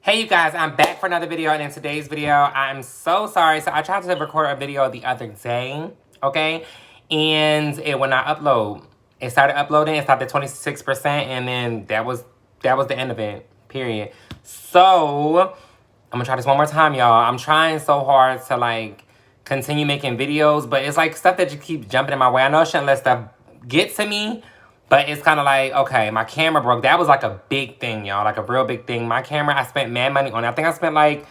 Hey you guys, I'm back for another video, and in today's video, I'm so sorry. So I tried to record a video the other day, okay? And it would not upload. It started uploading, it stopped at 26%, and then that was the end of it, period. So, I'm gonna try this one more time, y'all. I'm trying so hard to, like, continue making videos, but it's, like, stuff that just keeps jumping in my way. I know I shouldn't let stuff get to me, but it's kind of like, okay, my camera broke. That was like a big thing, y'all. Like a real big thing. My camera, I spent mad money on it. I think I spent like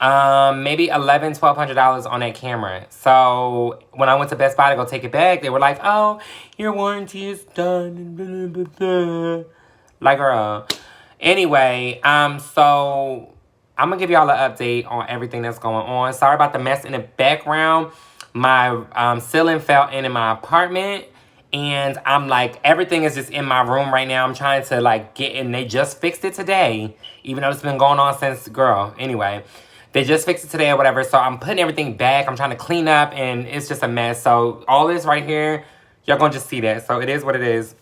maybe $1,100, $1,200 on that camera. So when I went to Best Buy to go take it back, they were like, oh, your warranty is done. Like, girl. Anyway, so I'm gonna give y'all an update on everything that's going on. Sorry about the mess in the background. My ceiling fell in my apartment. And I'm like, everything is just in my room right now. I'm trying to like get in. They just fixed it today. Even though it's been going on since, girl. Anyway, they just fixed it today or whatever. So I'm putting everything back. I'm trying to clean up and it's just a mess. So all this right here, y'all gonna just see that. So it is what it is.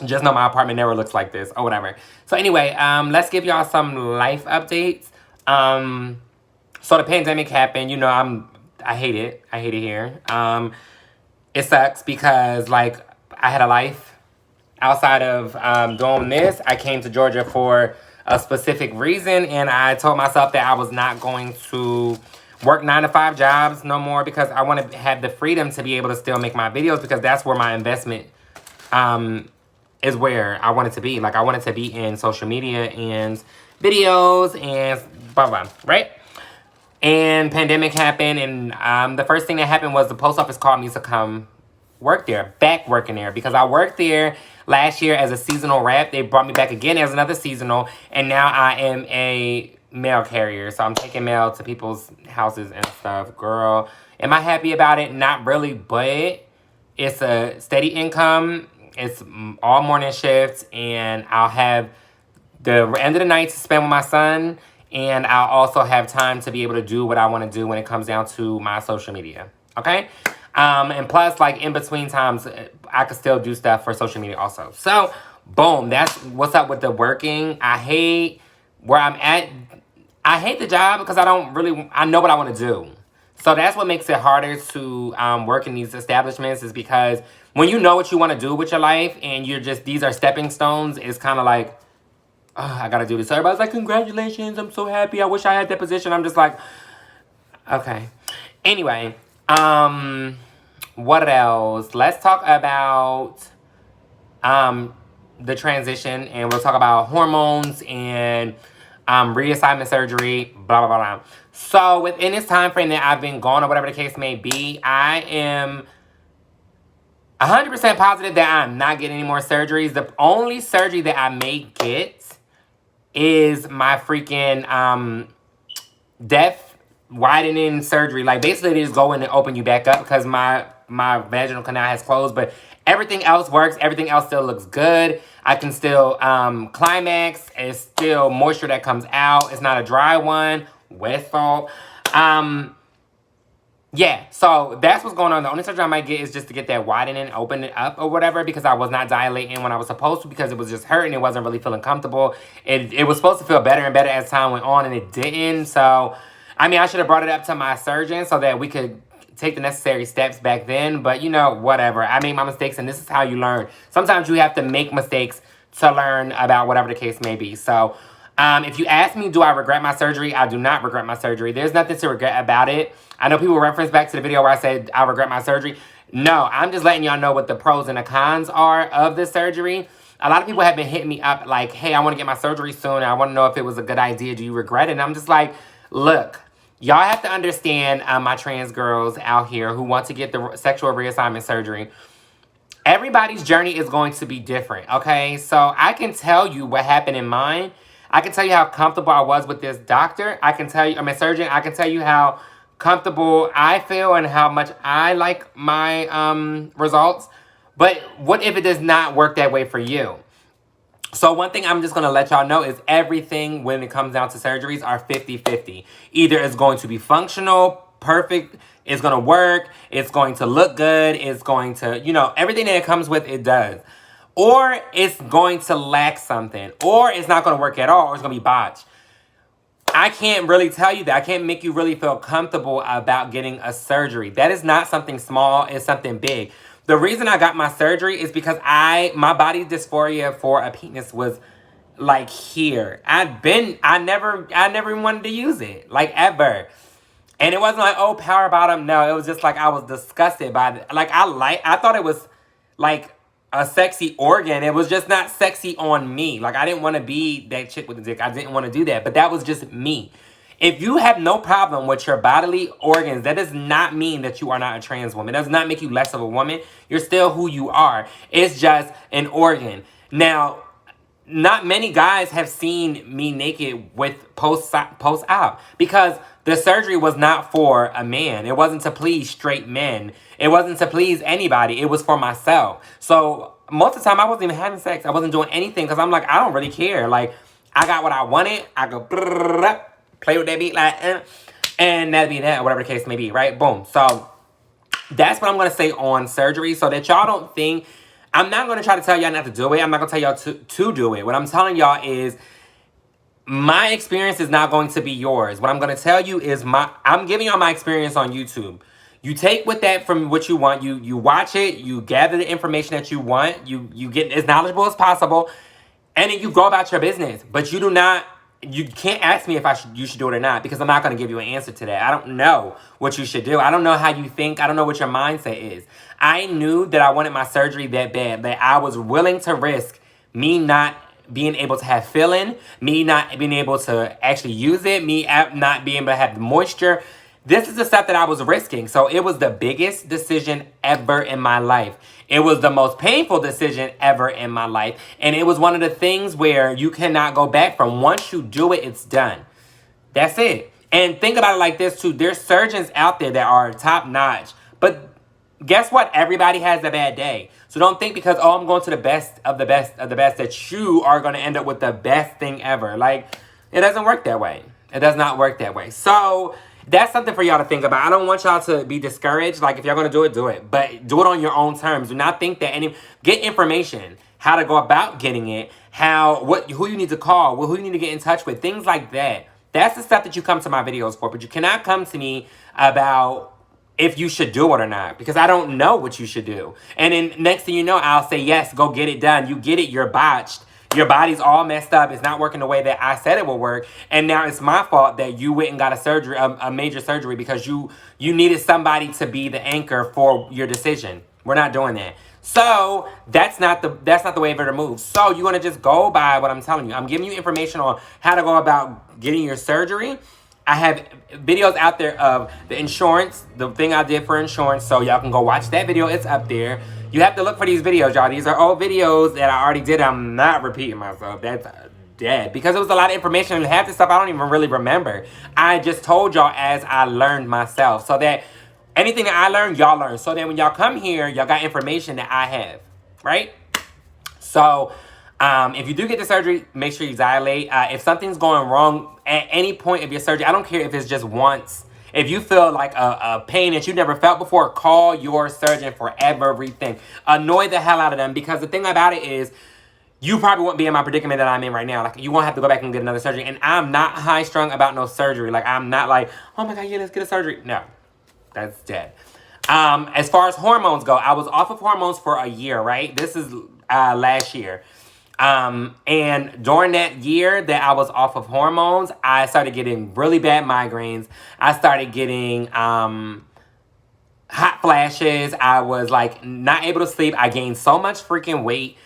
Just know my apartment never looks like this or whatever. So anyway, let's give y'all some life updates. So the pandemic happened. You know, I hate it. I hate it here. It sucks because, like, I had a life outside of doing this. I came to Georgia for a specific reason, and I told myself that I was not going to work 9-to-5 jobs no more because I want to have the freedom to be able to still make my videos because that's where my investment is where I want it to be. Like, I want it to be in social media and videos and blah, blah, right? And pandemic happened, and the first thing that happened was the post office called me to come work there, back working there, because I worked there last year as a seasonal rep. They brought me back again as another seasonal, and now I am a mail carrier. So I'm taking mail to people's houses and stuff. Girl, am I happy about it? Not really, but it's a steady income. It's all morning shifts, and I'll have the end of the night to spend with my son. And I'll also have time to be able to do what I want to do when it comes down to my social media. Okay? And plus, like, in between times, I could still do stuff for social media also. So, boom. That's what's up with the working. I hate where I'm at. I hate the job because I know what I want to do. So that's what makes it harder to work in these establishments is because when you know what you want to do with your life and you're just, these are stepping stones, it's kind of like, oh, I gotta do this. So everybody's like, congratulations, I'm so happy. I wish I had that position. I'm just like, okay. Anyway, what else? Let's talk about the transition, and we'll talk about hormones and reassignment surgery, blah, blah, blah, blah. So within this time frame that I've been gone or whatever the case may be, I am 100% positive that I'm not getting any more surgeries. The only surgery that I may get is my freaking depth widening surgery. Like, basically they just go in and open you back up because my vaginal canal has closed, but everything else works. Everything else still looks good. I can still climax. It's still moisture that comes out. It's not a dry one. With salt. Yeah, so that's what's going on. The only surgery I might get is just to get that widening, open it up or whatever, because I was not dilating when I was supposed to because it was just hurting. It wasn't really feeling comfortable. It was supposed to feel better and better as time went on, and it didn't. So, I mean, I should have brought it up to my surgeon so that we could take the necessary steps back then. But, you know, whatever. I made my mistakes, and this is how you learn. Sometimes you have to make mistakes to learn about whatever the case may be. So, if you ask me, do I regret my surgery? I do not regret my surgery. There's nothing to regret about it. I know people reference back to the video where I said I regret my surgery. No, I'm just letting y'all know what the pros and the cons are of this surgery. A lot of people have been hitting me up like, hey, I want to get my surgery soon. And I want to know if it was a good idea. Do you regret it? And I'm just like, look, y'all have to understand my trans girls out here who want to get the sexual reassignment surgery. Everybody's journey is going to be different, okay? So I can tell you what happened in mine. I can tell you how comfortable I was with this doctor. I can tell you, I'm a surgeon. I can tell you how comfortable I feel and how much I like my results. But what if it does not work that way for you? So one thing I'm just going to let y'all know is everything when it comes down to surgeries are 50-50. Either it's going to be functional, perfect, it's going to work, it's going to look good, it's going to, you know, everything that it comes with, it does. Or it's going to lack something. Or it's not going to work at all, or it's going to be botched. I can't really tell you that. I can't make you really feel comfortable about getting a surgery. That is not something small, it's something big. The reason I got my surgery is because my body dysphoria for a penis was like here. I never even wanted to use it, like ever. And it wasn't like, oh, power bottom. No, it was just like I was disgusted by it. Like I thought it was like a sexy organ. It was just not sexy on me. Like I didn't want to be that chick with the dick. I didn't want to do that. But that was just me. If you have no problem with your bodily organs, that does not mean that you are not a trans woman. It does not make you less of a woman. You're still who you are. It's just an organ. Now, not many guys have seen me naked with post-op because the surgery was not for a man. It wasn't to please straight men. It wasn't to please anybody. It was for myself. So most of the time I wasn't even having sex. I wasn't doing anything because I'm like, I don't really care. Like, I got what I wanted. I go play with that beat like, and that'd be that, or whatever the case may be, right? Boom. So that's what I'm going to say on surgery so that y'all don't think, I'm not going to try to tell y'all not to do it. I'm not going to tell y'all to do it. What I'm telling y'all is my experience is not going to be yours. What I'm going to tell you is I'm giving y'all my experience on YouTube. You take with that from what you want. You watch it. You gather the information that you want. You get as knowledgeable as possible. And then you go about your business. But you do not, you can't ask me if you should do it or not because I'm not going to give you an answer to that. I don't know what you should do. I don't know how you think. I don't know what your mindset is. I knew that I wanted my surgery that bad, that I was willing to risk me not being able to have feeling, me not being able to actually use it, me not being able to have the moisture. This is the stuff that I was risking. So it was the biggest decision ever in my life. It was the most painful decision ever in my life. And it was one of the things where you cannot go back from. Once you do it, it's done. That's it. And think about it like this too. There's surgeons out there that are top notch. But guess what? Everybody has a bad day. So don't think because, oh, I'm going to the best of the best of the best that you are going to end up with the best thing ever. Like, it doesn't work that way. It does not work that way. So that's something for y'all to think about. I don't want y'all to be discouraged. Like, if y'all going to do it. But do it on your own terms. Do not think that get information. How to go about getting it. Who you need to call. Who you need to get in touch with. Things like that. That's the stuff that you come to my videos for. But you cannot come to me about if you should do it or not, because I don't know what you should do. And then next thing you know, I'll say, yes, go get it done. You get it, you're botched. Your body's all messed up. It's not working the way that I said it would work. And now it's my fault that you went and got a surgery, a major surgery, because you needed somebody to be the anchor for your decision. We're not doing that. So that's not the way of it to move. So you're gonna just go by what I'm telling you. I'm giving you information on how to go about getting your surgery. I have videos out there of the insurance, the thing I did for insurance, so y'all can go watch that video. It's up there. You have to look for these videos, y'all. These are old videos that I already did. I'm not repeating myself. That's dead. Because it was a lot of information, and half the stuff I don't even really remember. I just told y'all as I learned myself. So that anything that I learned, y'all learn. So then when y'all come here, y'all got information that I have. Right? So if you do get the surgery, make sure you dilate. If something's going wrong at any point of your surgery, I don't care if it's just once. If you feel like a pain that you never felt before, call your surgeon for everything. Annoy the hell out of them, because the thing about it is, you probably won't be in my predicament that I'm in right now. Like, you won't have to go back and get another surgery. And I'm not high-strung about no surgery. Like, I'm not like, oh my God, yeah, let's get a surgery. No, that's dead. As far as hormones go, I was off of hormones for a year, right? This is last year. And during that year that I was off of hormones, I started getting really bad migraines. I started getting hot flashes. I was like not able to sleep. I gained so much freaking weight.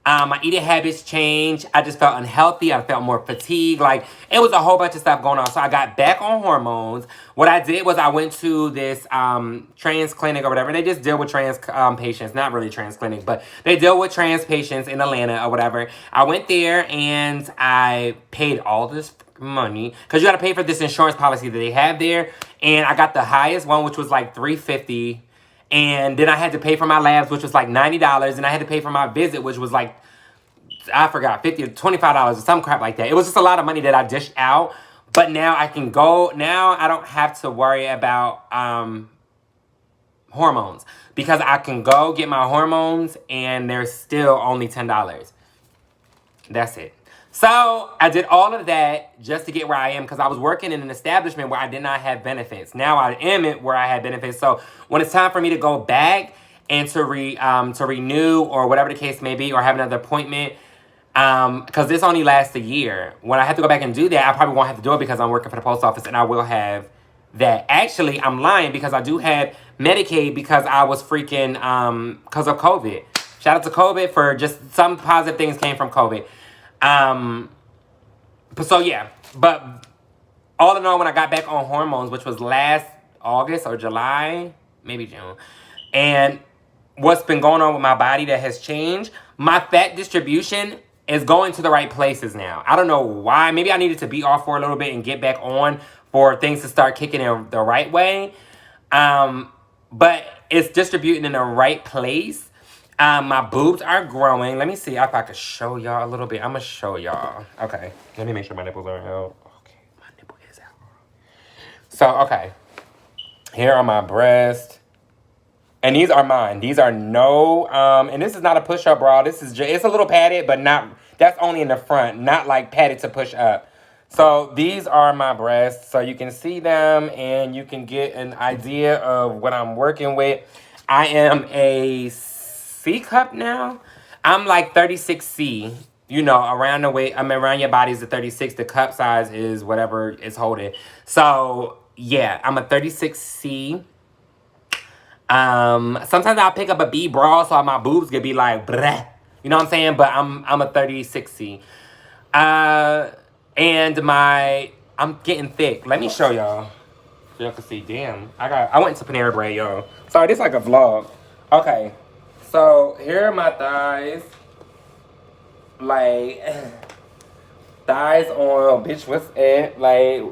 My eating habits changed. I just felt unhealthy. I felt more fatigued. Like, it was a whole bunch of stuff going on. So I got back on hormones. What I did was I went to this trans clinic or whatever. They just deal with trans patients. Not really trans clinic, but they deal with trans patients in Atlanta or whatever. I went there and I paid all this money because you got to pay for this insurance policy that they have there. And I got the highest one, which was like $350. And then I had to pay for my labs, which was like $90. And I had to pay for my visit, which was like, I forgot, $50 or $25 or some crap like that. It was just a lot of money that I dished out. But now I can go, now I don't have to worry about hormones. Because I can go get my hormones and they're still only $10. That's it. So I did all of that just to get where I am because I was working in an establishment where I did not have benefits. Now I am at where I had benefits. So when it's time for me to go back and to renew or whatever the case may be, or have another appointment, because this only lasts a year. When I have to go back and do that, I probably won't have to do it because I'm working for the post office and I will have that. Actually, I'm lying because I do have Medicaid because I was freaking because of COVID. Shout out to COVID for just some positive things came from COVID. So yeah, but all in all, when I got back on hormones, which was last August or July, maybe June, and what's been going on with my body that has changed, my fat distribution is going to the right places now. I don't know why. Maybe I needed to be off for a little bit and get back on for things to start kicking in the right way. But it's distributing in the right place. My boobs are growing. Let me see if I can show y'all a little bit. I'm going to show y'all. Okay. Let me make sure my nipples are out. Okay. My nipple is out. So, okay. Here are my breasts. And these are mine. These are no, and this is not a push-up bra. This is just, it's a little padded, but not, that's only in the front. Not like padded to push up. So these are my breasts. So you can see them and you can get an idea of what I'm working with. I am a C cup now. I'm like 36C. You know, around the way, I mean, around your body is a 36. The cup size is whatever it's holding. So yeah, I'm a 36C. Sometimes I'll pick up a B bra so my boobs could be like, bleh. You know what I'm saying? But I'm a 36C. And I'm getting thick. Let me show y'all. So y'all can see. Damn. I went to Panera Bread, y'all. Sorry, this is like a vlog. Okay. So here are my thighs. Like, thighs on, bitch, what's it? Like,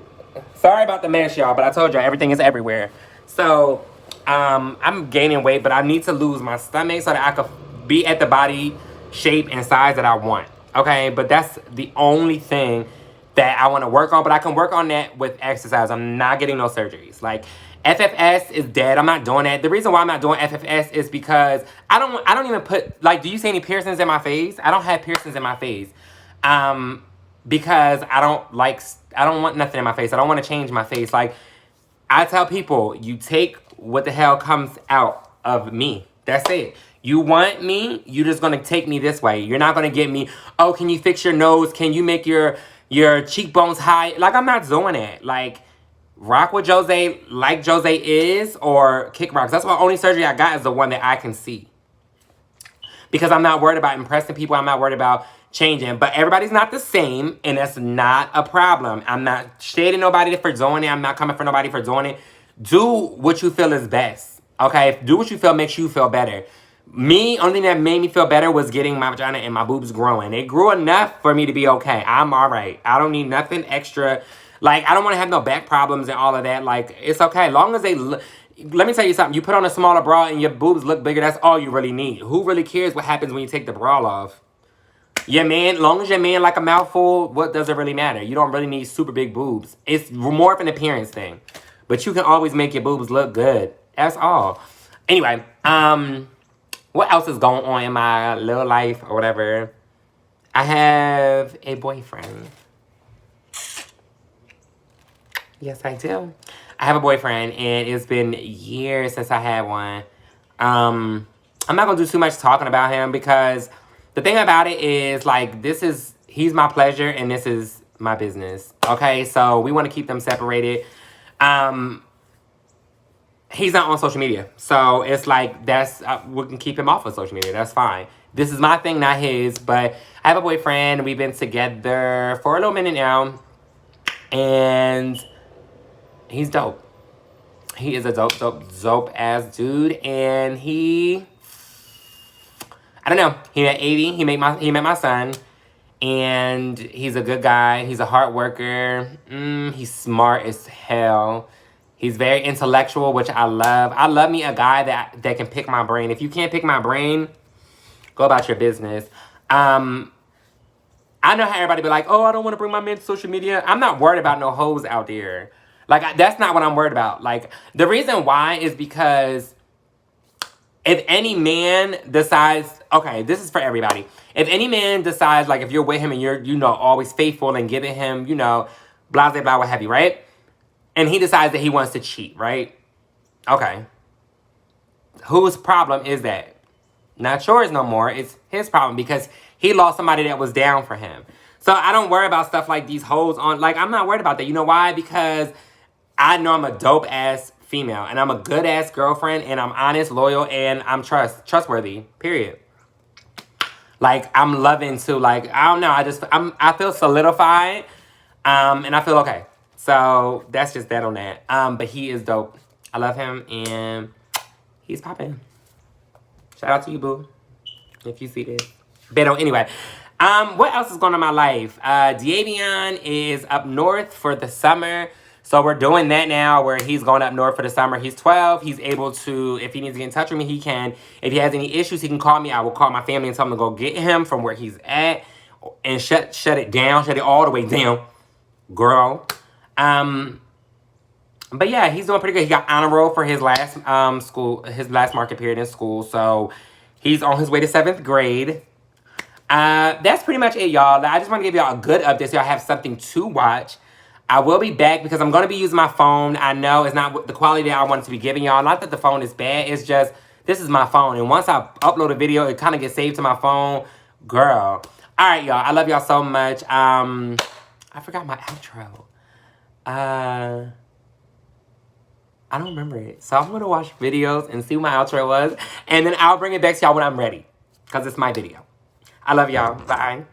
sorry about the mess, y'all, but I told y'all everything is everywhere. So, I'm gaining weight, but I need to lose my stomach so that I could be at the body shape and size that I want. Okay, but that's the only thing that I want to work on. But I can work on that with exercise. I'm not getting no surgeries. Like, FFS is dead. I'm not doing that. The reason why I'm not doing FFS is because I don't even put, like, do you see any piercings in my face? I don't have piercings in my face. Because I don't want nothing in my face. I don't want to change my face. Like, I tell people, you take what the hell comes out of me. That's it. You want me, you're just going to take me this way. You're not going to get me, oh, can you fix your nose? Can you make your cheekbones high? Like, I'm not doing it. Like, rock with Jose like Jose is, or kick rocks. That's why only surgery I got is the one that I can see. Because I'm not worried about impressing people. I'm not worried about changing. But everybody's not the same, and that's not a problem. I'm not shading nobody for doing it. I'm not coming for nobody for doing it. Do what you feel is best. Okay? Do what you feel makes you feel better. Me, only thing that made me feel better was getting my vagina and my boobs growing. It grew enough for me to be okay. I'm all right. I don't need nothing extra. Like, I don't want to have no back problems and all of that. Like, it's okay. Long as they look. Let me tell you something. You put on a smaller bra and your boobs look bigger, that's all you really need. Who really cares what happens when you take the bra off? Your man, long as your man like a mouthful, what does it really matter? You don't really need super big boobs. It's more of an appearance thing. But you can always make your boobs look good. That's all. Anyway, what else is going on in my little life or whatever? I have a boyfriend. Yes, I do. I have a boyfriend, and it's been years since I had one. I'm not going to do too much talking about him because the thing about it is, like, he's my pleasure, and this is my business. Okay? So we want to keep them separated. He's not on social media. So it's like, we can keep him off of social media. That's fine. This is my thing, not his. But I have a boyfriend. We've been together for a little minute now. And he's dope. He is a dope ass dude. And I don't know. He met 80. He met my son. And he's a good guy. He's a hard worker. He's smart as hell. He's very intellectual, which I love. I love me a guy that can pick my brain. If you can't pick my brain, go about your business. I know how everybody be like, oh, I don't want to bring my man to social media. I'm not worried about no hoes out there. Like, that's not what I'm worried about. Like, the reason why is because if any man decides, okay, this is for everybody. If any man decides, like, if you're with him and you're, you know, always faithful and giving him, you know, blah, blah, blah, what have you, right? And he decides that he wants to cheat, right? Okay. Whose problem is that? Not yours no more. It's his problem because he lost somebody that was down for him. So I don't worry about stuff like these hoes on. Like, I'm not worried about that. You know why? Because I know I'm a dope-ass female. And I'm a good-ass girlfriend. And I'm honest, loyal, and I'm trustworthy. Period. Like, I'm loving to, like, I don't know. I feel solidified. And I feel okay. So that's just that on that. But he is dope. I love him. And he's popping. Shout out to you, boo. If you see this. But anyway. What else is going on in my life? Davion is up north for the summer. So we're doing that now where he's going up north for the summer. He's 12. He's able to, if he needs to get in touch with me, he can. If he has any issues, he can call me. I will call my family and tell them to go get him from where he's at. And shut it down. Shut it all the way down. Girl. But yeah, he's doing pretty good. He got honor roll for his last his last market period in school. So he's on his way to 7th grade. That's pretty much it, y'all. I just want to give y'all a good update so y'all have something to watch. I will be back because I'm going to be using my phone. I know it's not the quality that I wanted to be giving y'all. Not that the phone is bad. It's just, this is my phone. And once I upload a video, it kind of gets saved to my phone. Girl. All right, y'all. I love y'all so much. I forgot my outro. I don't remember it. So I'm going to watch videos and see what my outro was. And then I'll bring it back to y'all when I'm ready. Because it's my video. I love y'all. Bye.